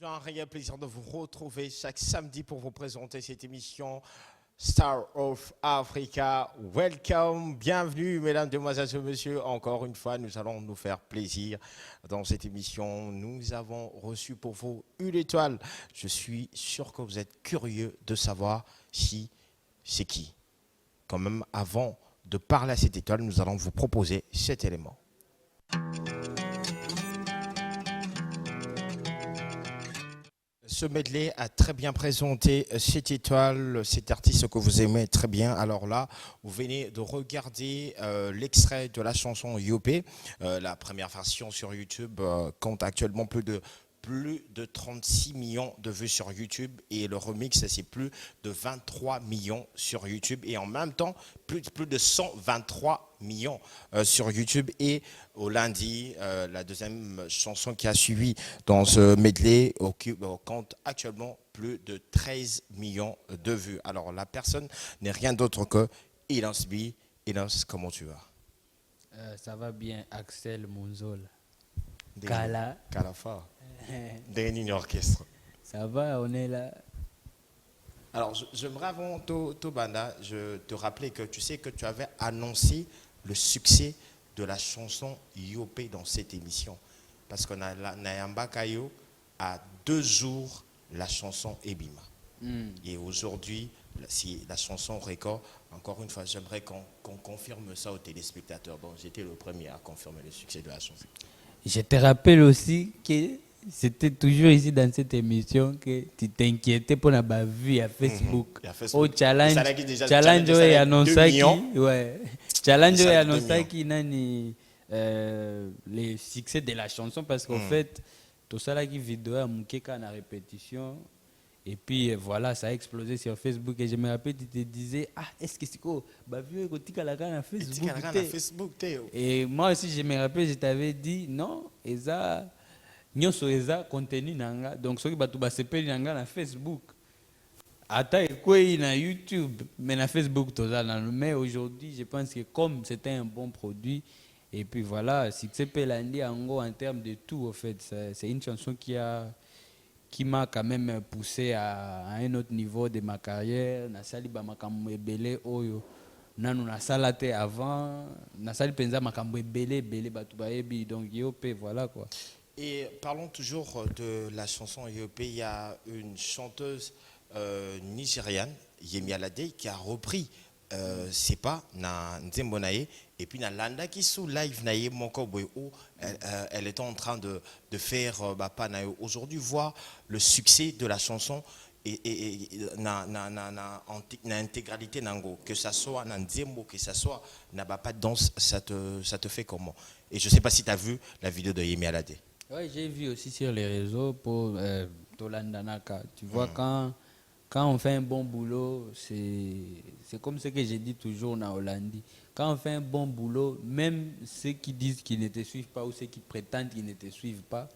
Un réel plaisir de vous retrouver chaque samedi pour vous présenter cette émission Star of Africa. Welcome, bienvenue mesdames, demoiselles et messieurs. Encore une fois, nous allons nous faire plaisir dans cette émission. Nous avons reçu pour vous une étoile. Je suis sûr que vous êtes curieux de savoir si c'est qui. Quand même, avant de parler à cette étoile, nous allons vous proposer cet élément. Ce medley a très bien présenté cette étoile, cet artiste que vous aimez très bien. Alors là, vous venez de regarder l'extrait de la chanson Yopé. La première version sur YouTube compte actuellement plus de 36 millions de vues sur YouTube et le remix c'est plus de 23 millions sur YouTube et en même temps plus de 123 millions sur YouTube. Et au lundi, la deuxième chanson qui a suivi dans ce medley compte actuellement plus de 13 millions de vues. Alors la personne n'est rien d'autre que Ilance B. Ilance, comment tu vas? Ça va bien, Axel Monzol. Kalafa. Des orchestre. Ça va, on est là. Alors, j'aimerais avant Tobanda, je te rappeler que tu sais que tu avais annoncé le succès de la chanson Yopé dans cette émission. Parce qu'on a Nayamba Kayo à 2 jours la chanson Ebima. Et aujourd'hui, si la chanson record, encore une fois, j'aimerais qu'on confirme ça aux téléspectateurs. Bon, j'étais le premier à confirmer le succès de la chanson. Je te rappelle aussi que c'était toujours ici dans cette émission que tu t'inquiétais pour la vue à Facebook. Au challenge, challenge est annoncé ouais. Challenge est annoncé qui n'a ni le succès de la chanson parce qu'en fait tout ça là qui vidéo à Mukeka en répétition et puis voilà ça a explosé sur Facebook et je me rappelle tu te disais est-ce que c'est quoi bah vieux écoute la canne à Facebook et moi aussi je me rappelle je t'avais dit non et ça nyonso eza contenu nanga donc soki bato basepeli nanga na Facebook ata ekwei na YouTube mais na Facebook tozala mais aujourd'hui je pense que comme c'était un bon produit et puis voilà succès pelandi yango en termes de tout en fait c'est une chanson qui m'a quand même poussé à un autre niveau de ma carrière nasali ba makambo ebele oyo nanu nasala te avant nasali penza makambo ebele bato bayebi donc Yopé voilà quoi. Et parlons toujours de la chanson Yopé. Il y a une chanteuse nigériane, Yemi Alade, qui a repris C'est pas na Nzembo Naye et puis na Landa qui sous live Naye Moko Boy où elle était en train de faire pas Naye. Aujourd'hui, voir le succès de la chanson et na intégralité nango, que ça soit na Nzembo, que ça soit na pas de danse, ça te fait comment? Et je sais pas si tu as vu la vidéo de Yemi Alade. Oui, j'ai vu aussi sur les réseaux pour Tolandanaka. Tu vois, quand on fait un bon boulot, c'est comme ce que j'ai dit toujours en Hollande. Quand on fait un bon boulot, même ceux qui disent qu'ils ne te suivent pas ou ceux qui prétendent qu'ils ne te suivent pas,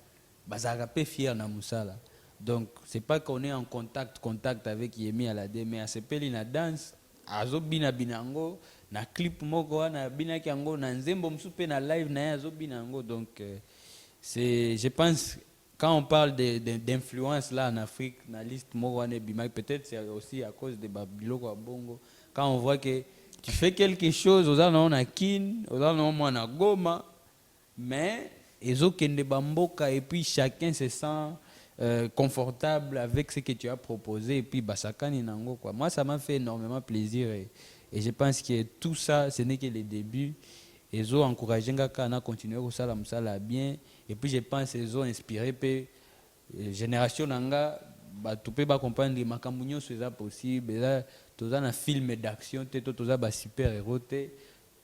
bah, ça rappelle fier na Moussala. Donc, c'est pas qu'on est en contact avec Yemi Alade, mais à ce pays na danse, azo bina binango, na clip moko na bina kiango, na nzembo msupe na live na azo binango. Donc, je pense, quand on parle d'influence là en Afrique, dans la liste peut-être c'est aussi à cause de Babilo Bongo. Quand on voit que tu fais quelque chose, aux gens on Kin, aux gens on a Goma, mais ils ont Bamboka et puis chacun se sent confortable avec ce que tu as proposé et puis Basakani Nango quoi. Moi ça m'a fait énormément plaisir et je pense que tout ça ce n'est que le début. Ils ont encouragé Ngaka à continuer à bien. Et puis je pense qu'ils ont inspiré la génération Nanga, tu peux comprendre que makambo c'est possible. Tous un film d'action, tous un super héros,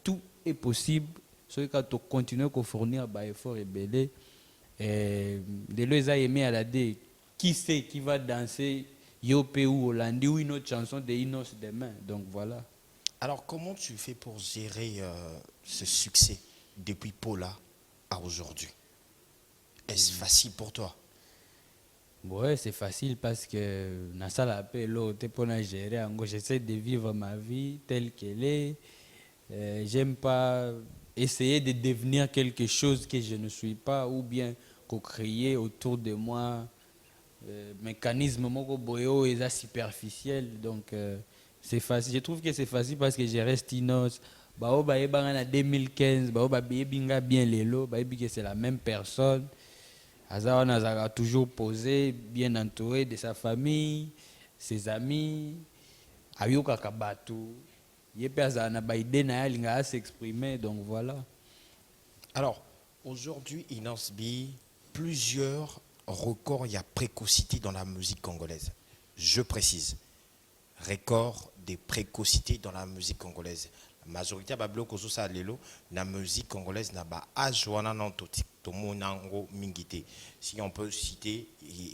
tout est possible. Ceux qui ont continué à fournir des efforts et belé. De les a aimé à la D. Qui sait qui va danser Yopé ou Hollandi ou une autre chanson de Inos demain. Donc voilà. Alors comment tu fais pour gérer ce succès depuis Paula à aujourd'hui? Est-ce facile pour toi? Oui, c'est facile parce que dans ça la paix l'autre pour gérer. J'essaie de vivre ma vie telle qu'elle est. J'aime pas essayer de devenir quelque chose que je ne suis pas ou bien co-créer autour de moi mécanisme moko boyo est superficiel, donc c'est facile. Je trouve que c'est facile parce que je reste inos. Bao baebanga na 2015, bao babinga bien lelo, baebi que c'est la même personne. Azawa nazara toujours posé, bien entouré de sa famille, ses amis, ayoka kabatu. Yepe azara na baide na yalinga s'exprimer, donc voilà. Alors, aujourd'hui, Inosbi, plusieurs records, il y a précocité dans la musique congolaise. Je précise, record des précocités dans la musique congolaise. La majorité de Bablo Kososa Lelo, la musique congolaise n'a pas ajouana non toti, tomonango mingite. Si on peut citer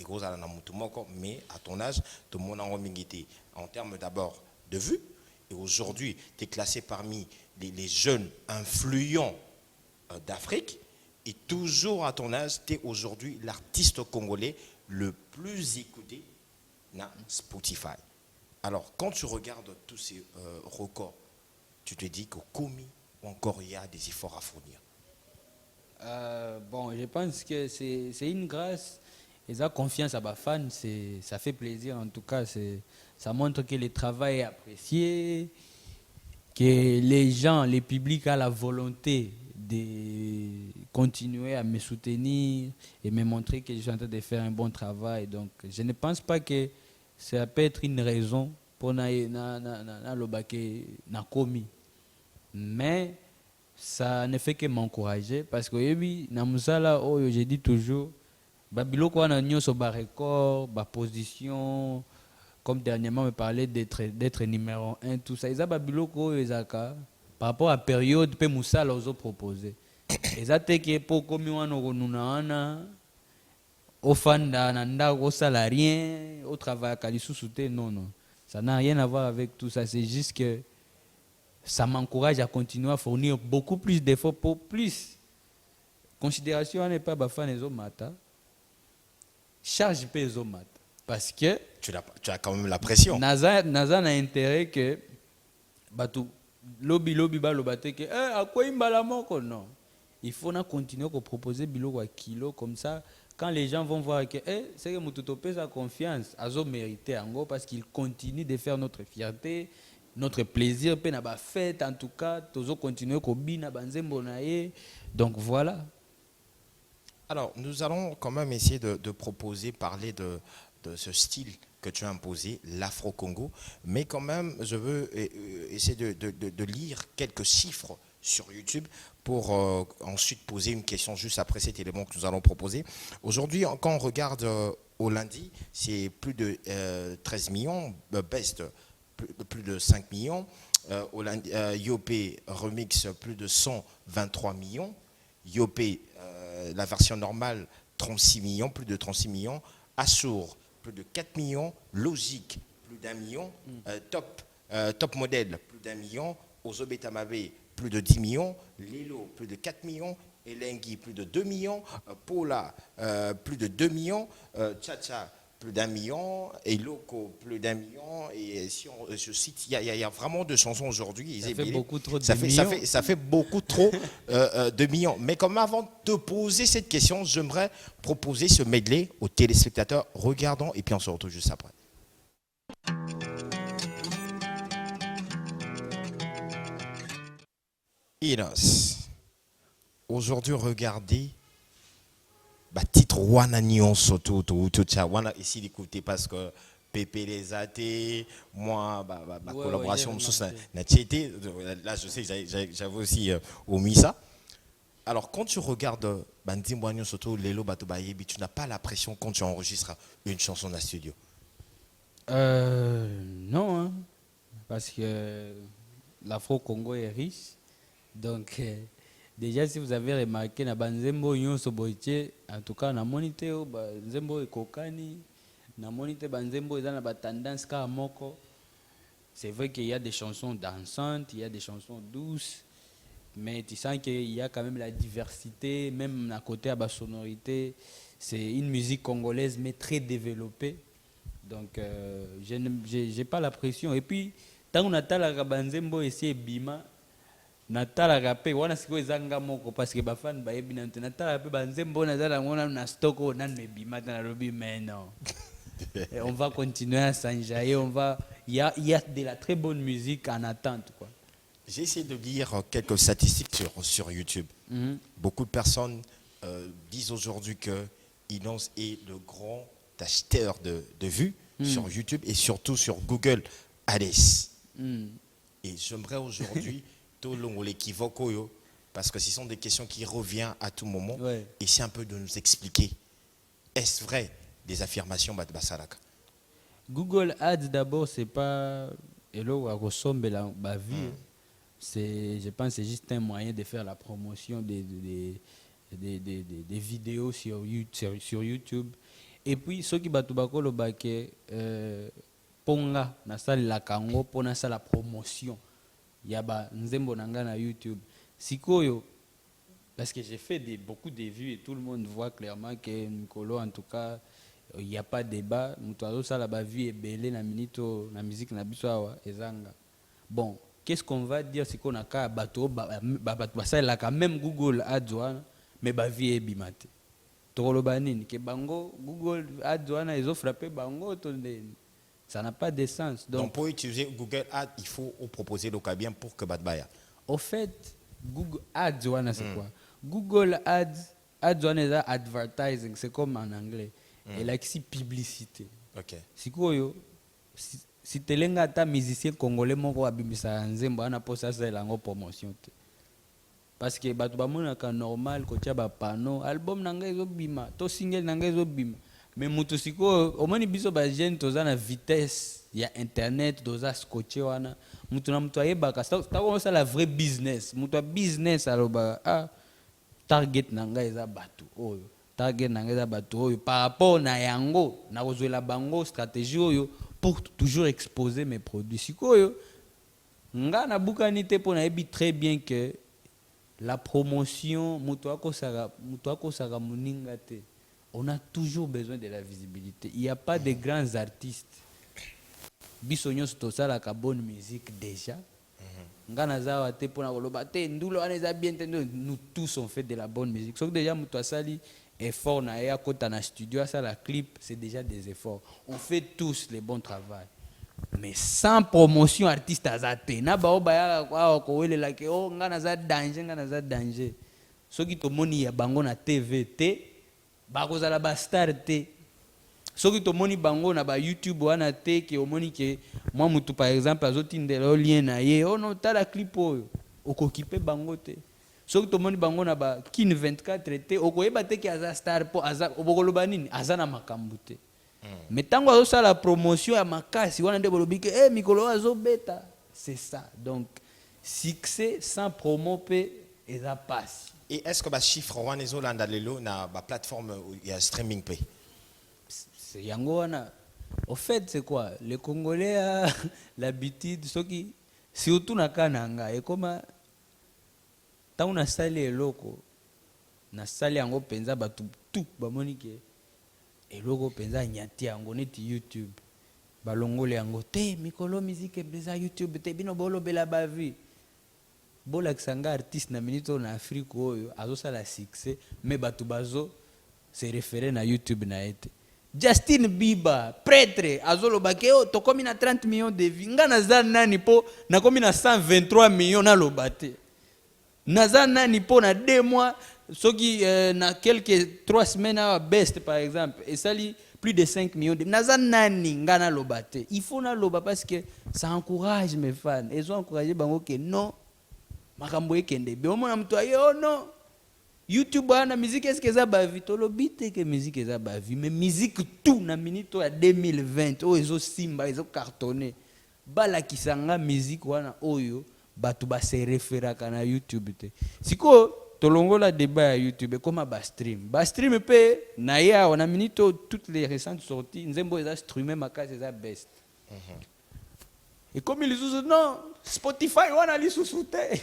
Rosa Namutumoko, mais à ton âge, tomonango mingite. En termes d'abord de vue, et aujourd'hui, tu es classé parmi les jeunes influents d'Afrique, et toujours à ton âge, tu es aujourd'hui l'artiste congolais le plus écouté dans Spotify. Alors, quand tu regardes tous ces records, tu te dis qu'au commis, encore il y a des efforts à fournir. Bon, je pense que c'est une grâce. Et ça, confiance à ma fan, ça fait plaisir. En tout cas, ça montre que le travail est apprécié, que les gens, le public a la volonté de continuer à me soutenir et me montrer que je suis en train de faire un bon travail. Donc, je ne pense pas que ça peut être une raison pour na commis. Mais ça ne fait que m'encourager parce que oui, na musala je dis toujours babiloko na nyoso ba record, ba position, comme dernièrement me parlait d'être numéro 1, tout ça. Ils ont babiloko ezaka par rapport à la période pe musala ozo proposer. Eza teke po komi wana konuna au fanda nanda au salarien, au travail à lisusu non. Ça n'a rien à voir avec tout ça, c'est juste que ça m'encourage à continuer à fournir beaucoup plus d'efforts pour plus. Considération n'est pas bafan les mata. Charge pas les mata. Parce que tu as quand même la pression. Naza a intérêt que batu lobby ba lobate que à quoi imbala moko non. Il faut continuer à proposer biloko à kilo comme ça. Quand les gens vont voir que c'est que Moutoutope sa confiance, azo mérité en parce qu'il continue de faire notre fierté, notre plaisir, pe na ba fête en tout cas, tozo continuer ko bina banzembo na ye. Donc voilà. Alors, nous allons quand même essayer de proposer, parler de ce style que tu as imposé, l'Afro-Congo, mais quand même, je veux essayer de lire quelques chiffres sur YouTube pour ensuite poser une question juste après cet élément que nous allons proposer. Aujourd'hui, quand on regarde au lundi, c'est plus de 13 millions, Best plus de 5 millions, Yopé Remix plus de 123 millions, Yopé la version normale 36 millions, plus de 36 millions, Assour plus de 4 millions, Logique plus d'1 million, Top Model plus d'1 million, Ozobetamabe plus de 10 millions, Lilo plus de 4 millions, Elengui plus de 2 millions, Paula plus de 2 millions, Tcha plus d'1 million, et Loco plus d'1 million, et si on se cite, il y a vraiment de chansons aujourd'hui. Ça fait beaucoup trop de millions. Ça fait beaucoup trop de millions. Mais comme avant de poser cette question, j'aimerais proposer ce medley aux téléspectateurs. Regardons et puis on se retrouve juste après. Inos, aujourd'hui regardez titre wana nyonso tout ça wana ici d'écouter parce que Pépé les athées, moi collaboration na tchété, là je sais j'avais aussi omis ça. Alors quand tu regardes Bandimbo nyonso tout lelo bato bayebi, tu n'as pas la pression quand tu enregistres une chanson dans le studio? Non, hein, parce que l'Afro-Congo est riche. Donc, déjà, si vous avez remarqué, na banzembo nyonso boitie, en tout cas, na monite banzembo ekokani, na monite banzembo eza na ba tendance ka moko. C'est vrai qu'il y a des chansons dansantes, il y a des chansons douces, mais tu sens qu'il y a quand même la diversité, même à côté à la sonorité. C'est une musique congolaise, mais très développée. Donc, je n'ai pas la pression. Et puis, tant qu'on a la banzembo ici, bima. Natala pe wana siko ezanga moko parce que bafan bayebi natala pe banzembo nazala ngona na stoko nan me bimata na lobi mais non. Et on va continuer à s'enjailler. Il y a de la très bonne musique en attente, quoi. J'ai essayé de lire quelques statistiques sur YouTube. Beaucoup de personnes disent aujourd'hui qu'ils est le grand acheteur de vues sur YouTube et surtout sur Google Ads. Et j'aimerais aujourd'hui tout l'équivoque, parce que ce sont des questions qui reviennent à tout moment. Ouais. Et c'est un peu de nous expliquer, est-ce vrai des affirmations de Basaraka? Google Ads, d'abord, c'est pas. Et là, on ressemble à la vie. Je pense que c'est juste un moyen de faire la promotion des vidéos sur YouTube. Et puis, ceux qui battent le baquet, ponga, na salle la kango, pour na la promotion. Il y a nzembo nanga na YouTube. Sikoyo, parce que j'ai fait beaucoup de vues et tout le monde voit clairement que Nicolas, en tout cas, il n'y a pas de débat. Nous ça la vie est belle na minito na musique na biso ezanga. Bon, qu'est-ce qu'on va dire si qu'on a ka bateau ça la quand même Google Ads mais ba vie est bimate. Tolo banini ke bango Google Ads ils ont frappé bango ça n'a pas de sens. Donc pour utiliser Google Ads, il faut proposer le cas bien pour que Badbaya. Au fait, Google Ads c'est quoi? Google Ads c'est advertising, c'est comme en anglais. Et là ici publicité. OK. Sikoyo si telenga ta musicien congolais moko abimisa nzembo ana posa ça la promotion te. Parce que batu bamona ka normal ko tia ba panneau album nanga ezobima to single nanga ezobima. Mais mutu sikoyo omoni biso ba jeune toza na vitesse ya internet doza scotché wana mutu na mutu ayebaka ça ça la vrai business. Mutu a business aloba target nanga eza batu oyo. Target nanga eza batu oyo par rapport na yango na kozwela bango stratégie oyo pour toujours exposer mes produits. Sikoyo nga na bukani te po na yebi très bien que la promotion mutu akosaka muninga te. On a toujours besoin de la visibilité. Il n'y a pas de grands artistes. Bisognos ça la bonne musique déjà. Nous tous on fait de la bonne musique. Sauf que déjà mutuasali effort na ya kota na studio ça la clip c'est déjà des efforts. On fait tous le bon travail. Mais sans promotion artiste azate na ba obaya ko welela ke ngana za danger. Soki to moni ya bango na TVT bakozala ba star te. Soki to moni bango na ba YouTube wana te ke omoni ke moi mutu par exemple azotindela lien na ye no tala clip oyo okokipe bango te. Soki to moni bango na ba Kin 24 te okoyeba te ke aza star po aza obokoloba nini aza na makambu te. Mais tango azosala la promotion ya makasi wana nde bolobi ke mikolo azobeta, c'est ça. Donc succès sans promo pe eza passe. Et est-ce que les chiffres na la plateforme streaming pay? C'est Yangoana. Au fait, c'est quoi? Les Congolais ont l'habitude, surtout na Kananga, et comme tant on a salé loko, na salé yango penza batu tout bamonike, et loko penza nyati yango neti YouTube, balongole yango te mikolo musique beza YouTube te bino bolo bela bavi. Bola kisanga artiste na minito na Afrique oyo azosala succès mais batu bazo se référer na YouTube na ete. Justin Bieber prêtre azoloba ke tokomi na 30 millions de vues nga naza nani po nakomi na 123 millions na lobate. Naza nani po na 2 mois soki na quelques 3 semaines à best par exemple et sali plus de 5 millions de naza nani nga na lobate. Il faut na loba parce que ça encourage mes fans. Ils ont encouragé bango que non makambo ekende be omona mtu ayo no YouTube ana musique est-ce que ça bavi tolobite que musique eza bavi mais musique tout na minito ya 2020 oyo ezo simba ezo cartonner bala kisanga musique wana oyo batu ba se referaka na YouTube te siko tolongola débat ya YouTube comme ba stream pe na ya na minito toutes les récentes sorties nzembo eza streamer makasi eza best. Et comme ils disent non Spotify wana lisusu te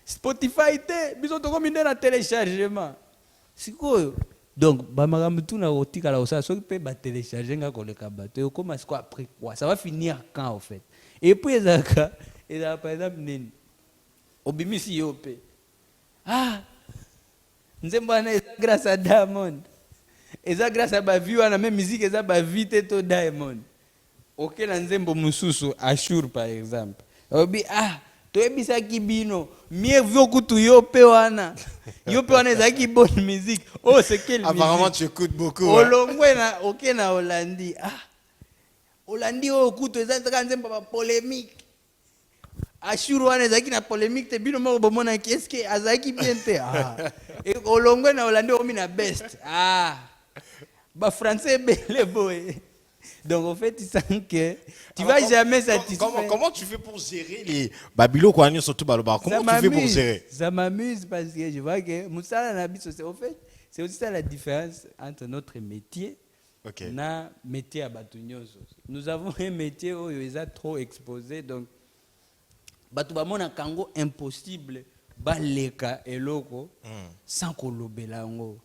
Spotify te biso to comme na téléchargement sikoyo donc ba makambo tout na otika la osa soki pe ba télécharger nga ko le kabato comme est-ce quoi après quoi ça va finir quand en fait et puis ezaka par exemple nini obimisi yope nzembo na grâce à Diamond Et ça grâce à ma vie, on a même musique, et ça ma vie, t'es tout Diamond. Ok, na nzembo mususu, Ashur par exemple. Obi, toyebisa kibino, mieux vaut que tu yope wana. Yope wana ezaki bonne musique. Oh, c'est quelle musique? Apparemment, tu écoutes beaucoup. Olongwe na, ok na Hollandi. Hollandi o kuto ezaka nzembo ba polémique. Ashur wana ezaki na polémique te bino moko bomona ki est-ce que azaki bien te. Et olongwe na Hollandi omi na best. Bah français belé boy. Donc en fait, tu sens que tu vas jamais satisfaire. Comment tu fais pour gérer les Babylon quoi surtout Baloba? Comment tu fais pour gérer? Ça m'amuse parce que je vois que Moussala Nabi, en fait, c'est aussi ça la différence entre notre métier et notre métier à Batunyoso. Nous avons un métier où ils sont trop exposés, donc Batubamona Kango impossible, baleka et loko sans kolobelango.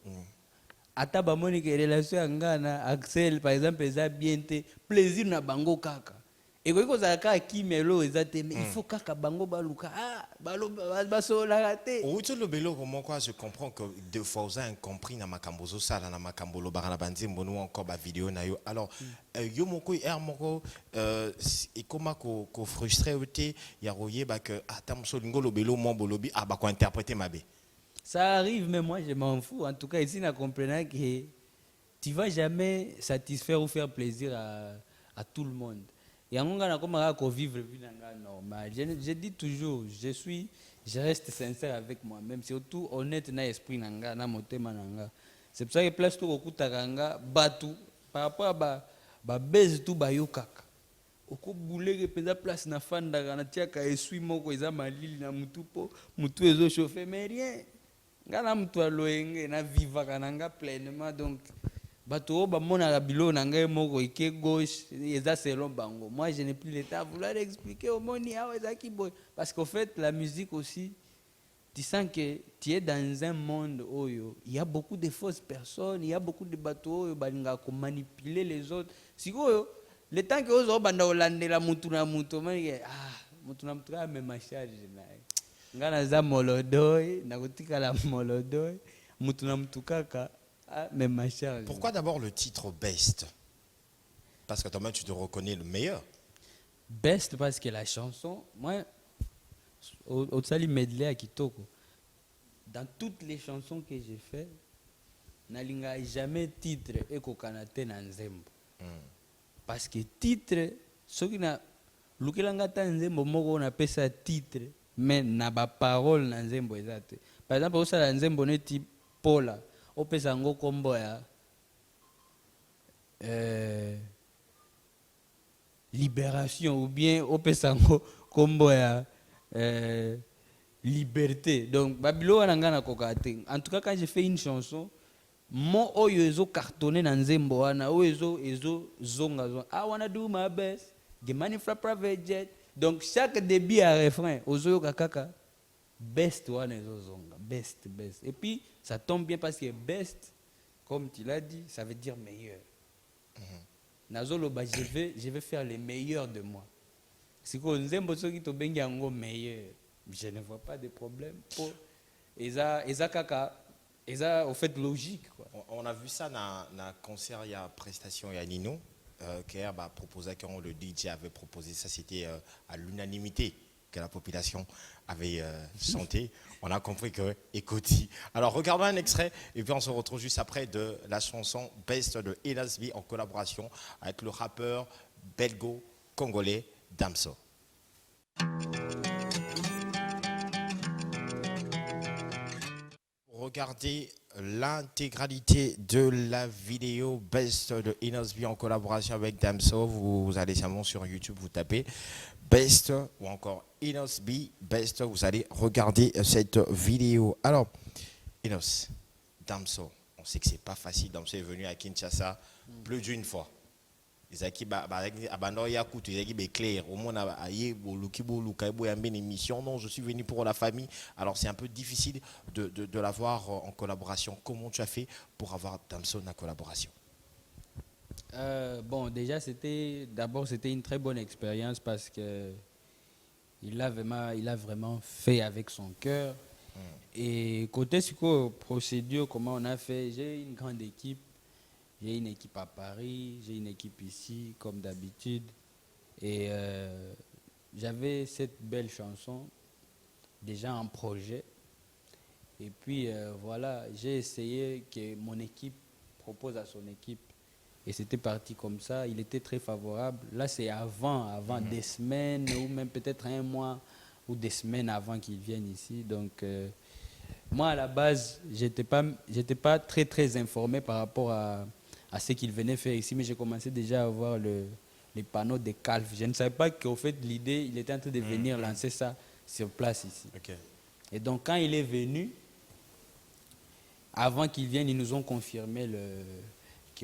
Ata bamoni ke relation yanga na Axel par exemple eza bien te plaisir na bango kaka eko iko za kaka kimelo eza te mais il faut kaka bango baluka balo basola raté ou tu le belo comment quoi je comprends que deux fois vous avez compris na makambozo sala na makambolo barana banzi mbono encore ba vidéo na yo alors yo moko moko et comment ko frustré oté ya royer ba que atamso lingo lo belo mon bolobi ba ko interpréter mabe. Ça arrive, mais moi je m'en fous. En tout cas, ici, on comprend que tu ne vas jamais satisfaire ou faire plaisir à tout le monde. Et on a comment vivre une vie normale. Je dis toujours, je reste sincère avec moi-même, surtout honnête dans l'esprit, dans le c'est pour ça que place tout au coup batu par rapport à baise tout bayokaka. Oko boule que pesa place na fanda na tiaka esui moko eza malili na mutu po mutu ezo chauffer mais rien. Ngana mtu aloenge na viva kananga pleinement donc bato ba mona bilo nanga moko ike gauche eza selon bango. Moi je n'ai plus le temps à vouloir expliquer au moni ezaki boy parce qu'en fait la musique aussi tu sens que tu es dans un monde où il y a beaucoup de fausses personnes, il y a beaucoup de bateaux où balinga ko manipuler les autres. Siko le temps que ozo banda olandela mutu na mutu mutu na mutu même charge na ngana za molodoi na kutika la molodoi mutu na mutu kaka même charge. Pourquoi d'abord le titre Best? Parce que toi-même tu te reconnais le meilleur. Best parce que la chanson moi au tsali medley à Kitoko dans toutes les chansons que j'ai fait nalinga jamais titre eko kanate na nzembo. Parce que titre soki na lukelanga ta nzembo moko na pesa titre mais na ba parole na nzembo ezate. Par exemple au sala nzembo neti Paula o pesa ngo kombo ya libération ou bien au pesa ngo kombo ya liberté. Donc babilo wananga na kokate. En tout cas quand j'ai fait une chanson mon oyo ezo cartonné na nzembo wana oyo ezo zonga I wanna do my best get money from private jet. Donc chaque début à refrain ozo kaka best wana ezo zonga best. Et puis ça tombe bien parce que best comme tu l'as dit ça veut dire meilleur. Nazolo ba je vais faire le meilleur de moi. Si ko nzembo soki to bengi yango meilleur je ne vois pas de problème pour eza kaka et ça, au fait, logique. Quoi. On a vu ça dans le concert, il y a prestation, il y a Nino, qui a proposé, quand le DJ avait proposé ça, c'était à l'unanimité que la population avait chanté. On a compris que, écoutez. Alors, regardons un extrait, et puis on se retrouve juste après de la chanson Best de Elasby en collaboration avec le rappeur belgo-congolais Damso. Regardez l'intégralité de la vidéo Best de Enosby en collaboration avec Damso. Vous allez simplement sur YouTube, vous tapez Best ou encore Enosby Best. Vous allez regarder cette vidéo. Alors, Enos, Damso, on sait que c'est pas facile. Damso est venu à Kinshasa plus d'une fois. Clair au moins une émission. Non, je suis venu pour la famille. Alors c'est un peu difficile de l'avoir en collaboration. Comment tu as fait pour avoir Damso en collaboration? Bon, déjà c'était une très bonne expérience parce que il a vraiment fait avec son cœur. Et côté procédure, comment on a fait, j'ai une grande équipe. J'ai une équipe à Paris, j'ai une équipe ici, comme d'habitude. Et j'avais cette belle chanson déjà en projet. Et puis voilà, j'ai essayé que mon équipe propose à son équipe. Et c'était parti comme ça. Il était très favorable. Là, c'est avant des semaines ou même peut-être un mois ou des semaines avant qu'ils viennent ici. Donc, moi, à la base, j'étais pas très, très informé par rapport à ce qu'ils venaient faire ici, mais j'ai commencé déjà à voir les panneaux des calves. Je ne savais pas qu'au fait, l'idée, il était en train de venir lancer ça sur place ici. Okay. Et donc, quand il est venu, avant qu'il vienne, ils nous ont confirmé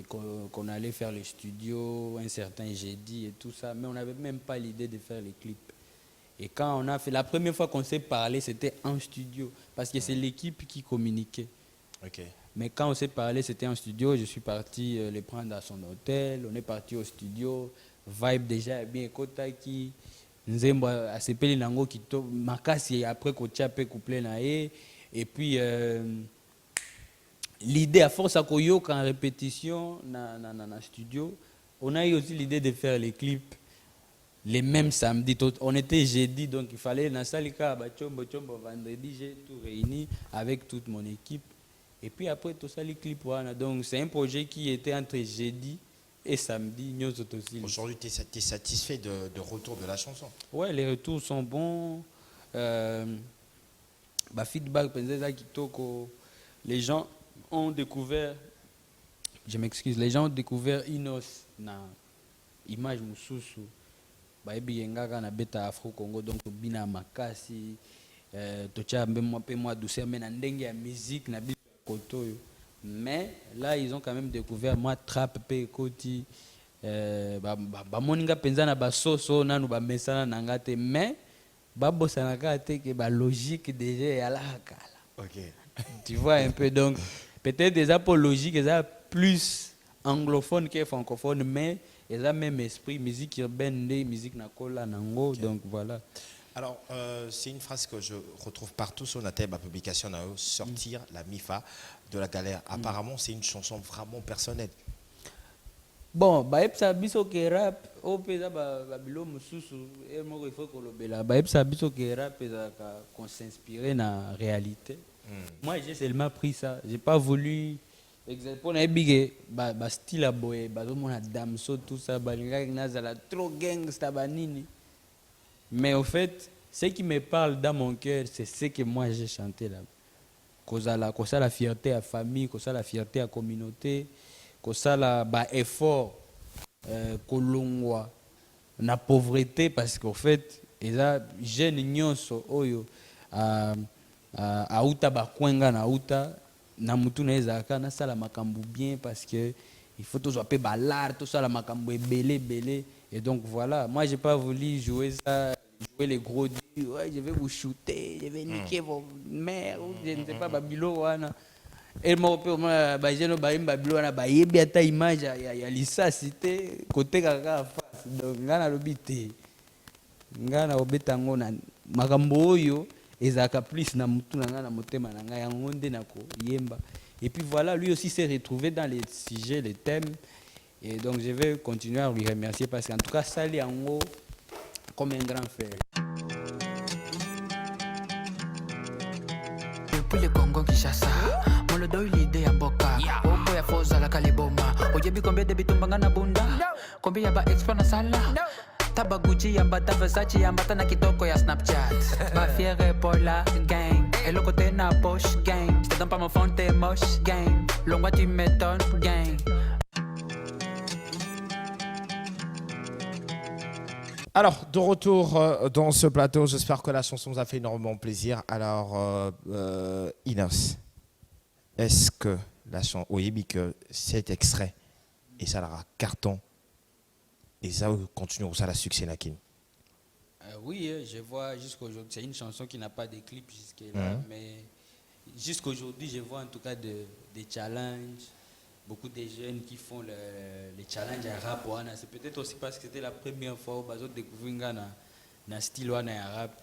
qu'on allait faire le studio un certain jeudi et tout ça, mais on n'avait même pas l'idée de faire les clips. Et quand on a fait, la première fois qu'on s'est parlé, c'était en studio, parce que c'est l'équipe qui communiquait. Okay. Mais quand on s'est parlé, c'était en studio, je suis parti les prendre à son hôtel, on est parti au studio, vibe déjà bien kotaki, nzembo asepeli nango kito makasi après kotia pe couplé na ye, et puis l'idée à force à koyoka en répétition na studio, on a eu aussi l'idée de faire les clips les mêmes samedis. On était jeudi, donc il fallait dans salika chombo vendredi, j'ai tout réuni avec toute mon équipe. Et puis après tout ça les clips voilà. Donc c'est un projet qui était entre jeudi et samedi. Aujourd'hui, tu es satisfait de retour de la chanson? Ouais, les retours sont bons. Feedback, les gens ont découvert, je m'excuse, les gens ont découvert Inos na image mususu. Baebi yengaka na beta Afro Congo, donc bina makasi, tocha pe moi douceur, mais na ndenge ya musique na biso kotoyo. Mais là ils ont quand même découvert moi trap pe koti, moninga penza na basoso nanu ba mesana nangate, mais babosana kate ke ba logique déjà ya la kala. OK. Tu vois un peu, donc peut-être des apologiques, ils ont plus anglophone que francophone, mais ils ont même esprit, musique urbaine, musique nakola, nango, okay. Donc voilà. Alors, c'est une phrase que je retrouve partout sur la thème, ma publication, sortir la MIFA de la galère. Apparemment, c'est une chanson vraiment personnelle. Bon, ça biso ke rap, o peza babilo mususu, et moi il faut que le bela. Ça biso ke rap qu'on s'inspire na réalité. Moi, j'ai seulement pris ça. J'ai pas voulu. Pour les big, style à boy, mon damso, tout ça, trop gangsta, banini. Mais au fait, ce qui me parle dans mon cœur, c'est ce que moi j'ai chanté là. Cause la fierté à la famille, cause la fierté à la communauté, cause la effort, kolongwa, la pauvreté, parce qu'au fait, et là, jeune nyonso oyo, auta bakwenga na auta na mutu na ezaka na sala makambu bien, parce que il faut toujours appeler balar tout ça la makambu belé, et donc voilà, moi j'ai pas voulu jouer les gros dieux, ouais, je vais vous shooter, je vais niquer vos mères, ou je ne sais pas babilo wana et moi pe ba jeno ba imba babilo wana ba yebi ata image ya lisasi te côté kaka face, donc ngana lobité ngana obetango na makambo oyo ezaka plus na mutu na nga na motema na nga yango nde na ko yemba. Et puis voilà, lui aussi s'est retrouvé dans les sujets, les thèmes, et donc je vais continuer à lui remercier parce qu'en tout cas ça l'est en haut comme un grand frère. Depuis le Congo Kinshasa, mon le doy l'idée à Boka. Opo ya foza la kaliboma. Oyebi combien de bitumbanga na bunda? Combien ya ba expo na sala? Taba Gucci yambata Versace yambata na kitoko ya Snapchat. Ba fiere pour la gang. Et le côté na poche gang. Je te donne pas mon fond t'es moche gang. Longwa tu m'étonnes gang. Alors, de retour dans ce plateau, j'espère que la chanson vous a fait énormément plaisir. Alors, Inos, est-ce que la chanson, oui, que cet extrait, et ça l'aura carton, et ça continue, ça la succès, Nakin? Oui, je vois jusqu'aujourd'hui, c'est une chanson qui n'a pas de clip jusque-là, mais jusqu'aujourd'hui, je vois en tout cas des challenges. Beaucoup de jeunes qui font les challenges à rap. C'est peut-être aussi parce que c'était la première fois où ils ont découvert un style à rap.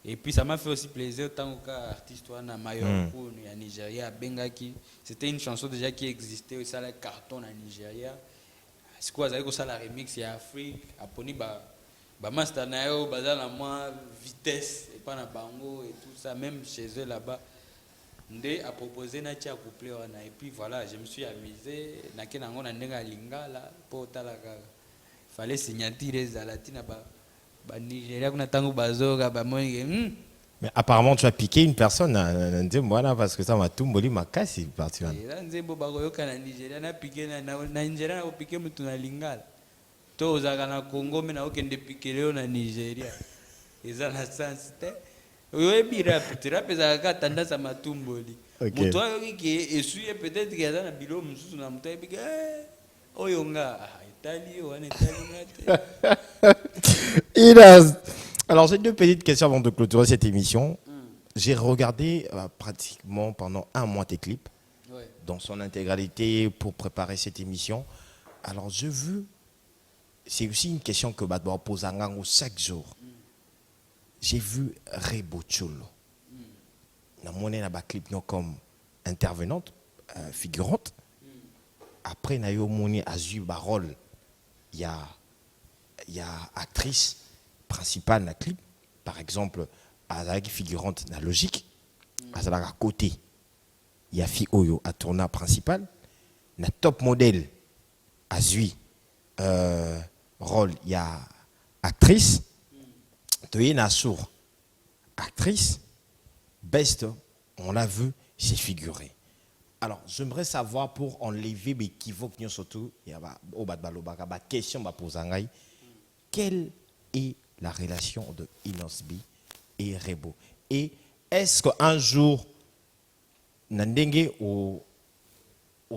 Et puis ça m'a fait aussi plaisir tant qu'artiste à Mayorko, à Nigeria, à Bengaki. C'était une chanson déjà qui existait, ça le carton à Nigeria. C'est quoi ça la remix, il y a Afrique, à Pony, master nayo, la moins vitesse, et pas na bango et tout ça, même chez eux là-bas. Ndé a proposé na tia couplet et puis voilà, je me suis amusé, na kenango na ndenga lingala, pour talaka. Fallait signature les alatina ba Nigeria kuna tango bazoga ba moinge. Mais apparemment, tu as piqué une personne, voilà, parce que ça m'a tout molli ma casse, il parti. Là, nzembo bakoyoka na Nigeria na piqué na Nigeria na piqué mutu na lingala. To ozaka na Congo mais na okende piqué leo na Nigeria. Eza na sens te. Oyebi rap ezaka tendance à matumboli. Mutu ayoki ki essuyer peut-être qu'il y a na bilo mususu na mutu ayebi oyonga Italie ou en Italie. Alors, j'ai deux petites questions avant de clôturer cette émission. J'ai regardé pratiquement pendant un mois tes clips, dans son intégralité, pour préparer cette émission. Alors, je veux, c'est aussi une question que je pose à Ngango chaque jour. J'ai vu Rebo Cholo. On a monné un clip comme intervenante, figurante. Après, on a eu monné à Barol. Il y a actrice principale dans le clip, par exemple, à la figurante dans la logique, à la côté, il y a Fi Oyo à tournage principal, na top modèle, à Zui, rôle, il y a actrice, Toye Nassour, actrice, best, on l'a vu, c'est figuré. Alors, j'aimerais savoir pour enlever mes équivoques, surtout, il y a une question à poser. Quelle est la relation de Inosbi et Rebo? Et est-ce qu'un jour, Nandenge au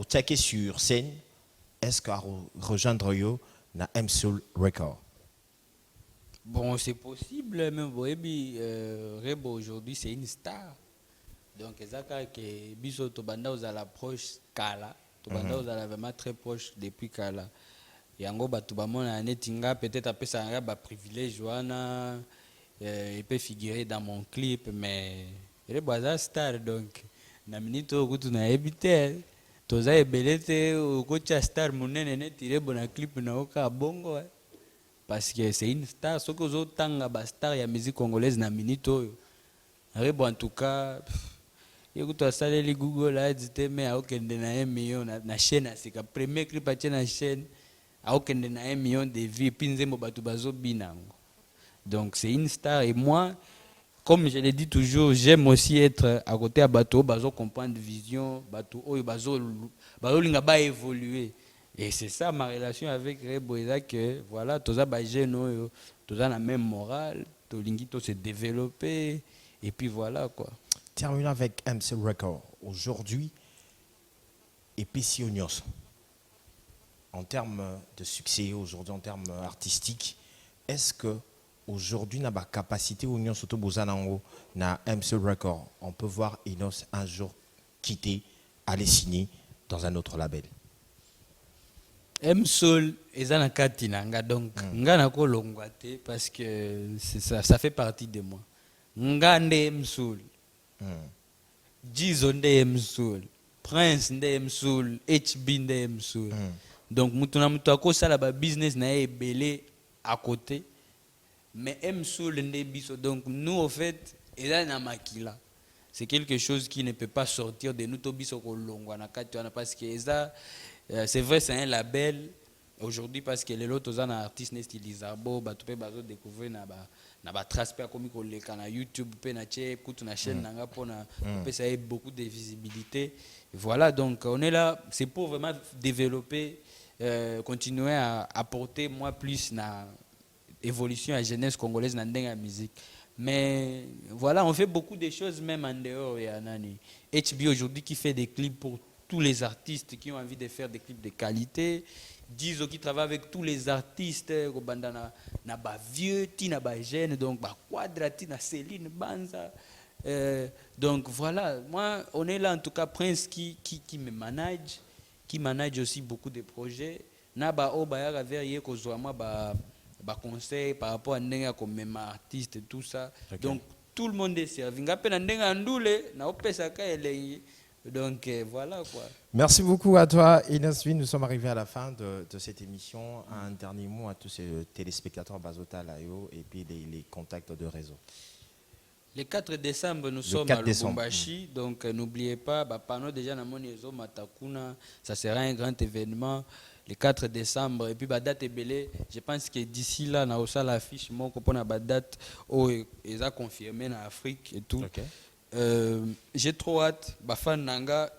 checké sur scène, est-ce qu'à rejoindre yo na M-Soul Record? Bon, c'est possible, mais Rebo aujourd'hui c'est une star. Donc, c'est ça que Biso Tobanda aux à l'approche Kala. Tobanda aux à vraiment très proche depuis Kala. Yango Batubamon Netinga, peut-être après ça a un privilège, Joana, il peut figurer dans mon clip, mais il est un star, donc, na minute où tu n'as évité, tu as ébellé, ou coach star, mon nene, tiré bon clip, na oka bongo, parce que c'est une star, ce que vous avez star, il y a musique congolaise na minute, en tout cas, tu as salé les Google, là, tu mais à aucun de na 1 million, na chaîne, c'est le premier clip à la chaîne. Aokende na 1 million de vues, puis nzembo batu bazo binango. Donc c'est une star et moi, comme je l'ai dit toujours, j'aime aussi être à côté à bateau, bazo comprendre vision, bateau oyo bazo linga ba évoluer. Et c'est ça ma relation avec Rebo, que voilà, toza ba jeune oyo, toza la même morale, to lingi to se développer et puis voilà quoi. Terminons avec MC Record. Aujourd'hui, Epicionios. En termes de succès, aujourd'hui, en termes artistiques, est-ce que aujourd'hui, na ba capacité union surtout bozanango na MC Record, on peut voir Inos un jour quitter, aller signer dans un autre label? M-Soul ezana katinanga donc nga nako longwate parce que ça fait partie de moi. Nga nde M-Soul. Jizo nde M-Soul. Prince nde M-Soul, HB nde M-Soul. Donc, mutu akosala ba business na ebele à côté. Mais M-Soul ndebiso. Donc, nous, au fait, c'est quelque chose qui ne peut pas sortir de nous. Parce que c'est vrai, c'est un label. Aujourd'hui, parce que les autres artistes ne stylisent pas, tu peux découvrir na trace comme na YouTube, na chaîne, ça a beaucoup de visibilité. Voilà, donc on est là, c'est pour vraiment développer, continuer à apporter moi plus na évolution à la jeunesse congolaise dans la musique. Mais voilà, on fait beaucoup de choses même en dehors. HB aujourd'hui qui fait des clips pour tous les artistes qui ont envie de faire des clips de qualité. Dizo qui travaille avec tous les artistes, na ba vieux, na ba jeune, donc ba Quadrati, na Céline Banza. Donc voilà, moi on est là en tout cas Prince qui me manage, qui manage aussi beaucoup de projets. Na ba o ba ya verrier ko zo moi ba conseil par rapport à n'enga comme même artiste et tout ça. Okay. Donc tout le monde est servi. Ngape na ndenga ndule na opesa ka elengi. Donc voilà quoi. Merci beaucoup à toi, Inasvi. Nous sommes arrivés à la fin de cette émission. Un dernier mot à tous ces téléspectateurs Bazota Layo et puis les contacts de réseau. Le 4 décembre, nous sommes à Lubumbashi. Donc n'oubliez pas, pendant déjà na Moniezo Matakuna, ça sera un grand événement. Le 4 décembre, et puis date est belle. Je pense que d'ici là, on a aussi l'affiche, mon copain a date où ils ont confirmé en Afrique et tout. Okay. J'ai trop hâte, Bafan Nanga.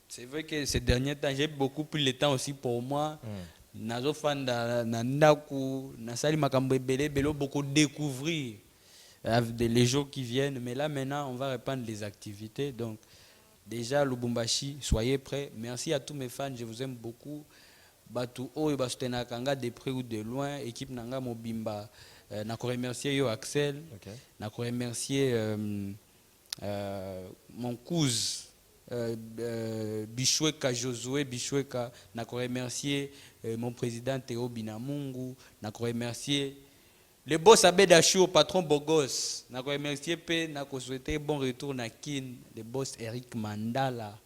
C'est vrai que ces derniers temps, j'ai beaucoup pris le temps aussi pour moi. Nazo fan Nandaku, Nasali Makambe Bele, beaucoup découvrir les jours qui viennent. Mais là maintenant, on va répandre les activités. Donc déjà, Lubumbashi, soyez prêts. Merci à tous mes fans, je vous aime beaucoup. Batu Oyo Bastena Kanga de près ou de loin, équipe Nanga Mobimba. Nako remercier yo Axel. Okay. Nako remercier mon cousin Bichoueka Josué Bichoueka. Nako remercier mon président Théo Binamungu. Nako remercier le boss Abedachi au patron Bogos. Nako remercier P. Nako souhaiter bon retour na Kin. Le boss Eric Mandala.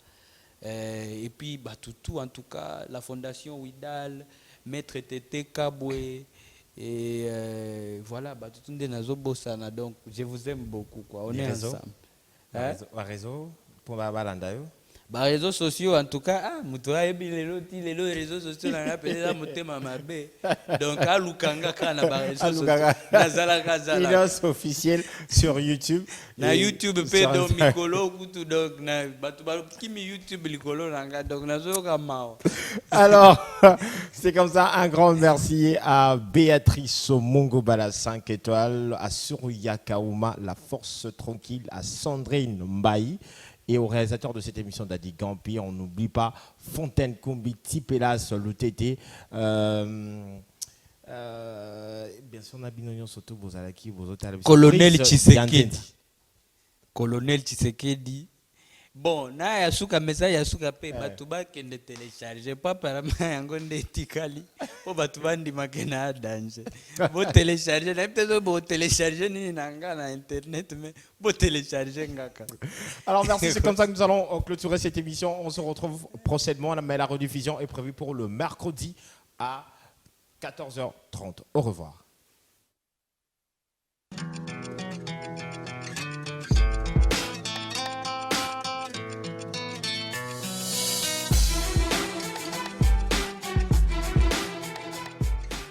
Et puis tout en tout cas la fondation Widal, Maître Tété Kaboué et voilà tout de nazo bossana. Donc je vous aime beaucoup quoi. On est ensemble. Réseau pour balanda yo. Réseaux sociaux en tout cas mutoa ebi les réseaux sociaux na peut-être motema mabe. Donc alukanga kana réseaux sociaux. Nazala kazala. Inos officiel sur YouTube. Na YouTube pe do mikolo kutu donc na batu kimi YouTube likolo nanga donc nazo kamao. Alors, c'est comme ça, un grand merci à Béatrice Mongo Bala 5 étoiles, à Suruya Kauma, La Force Tranquille, à Sandrine Mbaye et au réalisateur de cette émission Dadi Gampi. On n'oublie pas Fontaine Kumbi, Tipelas, Loutete. Bien sûr, on a Binognon Soto, Bozalaki, Bozota. Colonel Tshisekedi. Colonel Tshisekedi. Bon, na yasuka message yasuka pe batuba kende télécharger pas par yango ndetikali po batuba ndima kena danger. Bo télécharger na peut-être bo télécharger ni nanga na internet mais bo télécharger ngaka. Alors merci, c'est comme ça que nous allons clôturer cette émission. On se retrouve prochainement, mais la rediffusion est prévue pour le mercredi à 14h30. Au revoir.